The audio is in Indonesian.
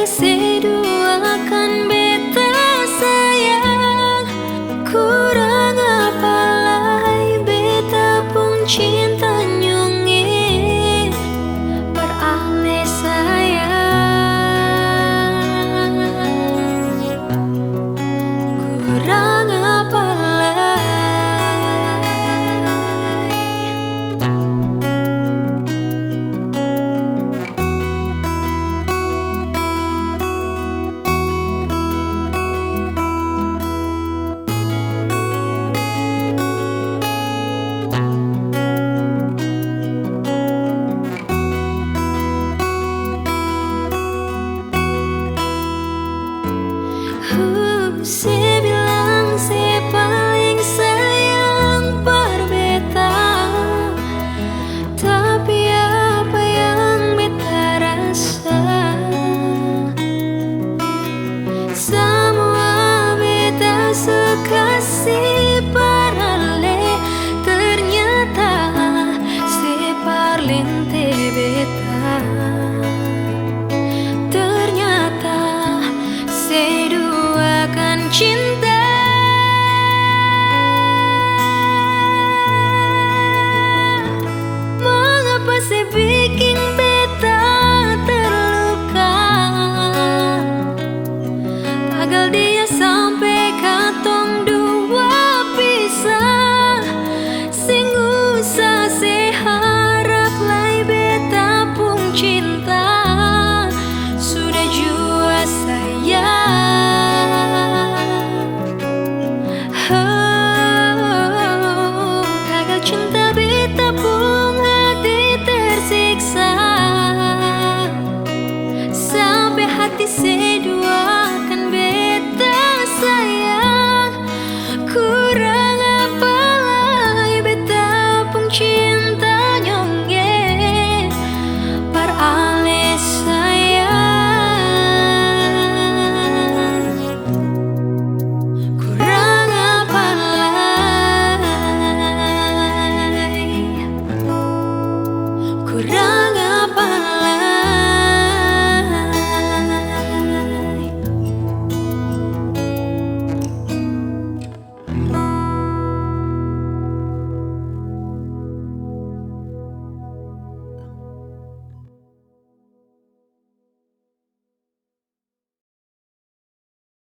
Seduakan beta sayang, kurang apa lai beta pun cinta nyungi beralih sayang. Kurang apa lai. Se bilang se paling sayang berbeta, tapi apa yang beta rasa, semua beta sekasih parale, ternyata se parlente beta, ternyata seduakan cinta. Mengapa se bikin beta terluka, tagal dia sampai katong dua pisah, sing usah se harap lai beta pun cinta, sudah jua sayang. Gagal cinta beta pun hati tersiksa, sampai hati sedua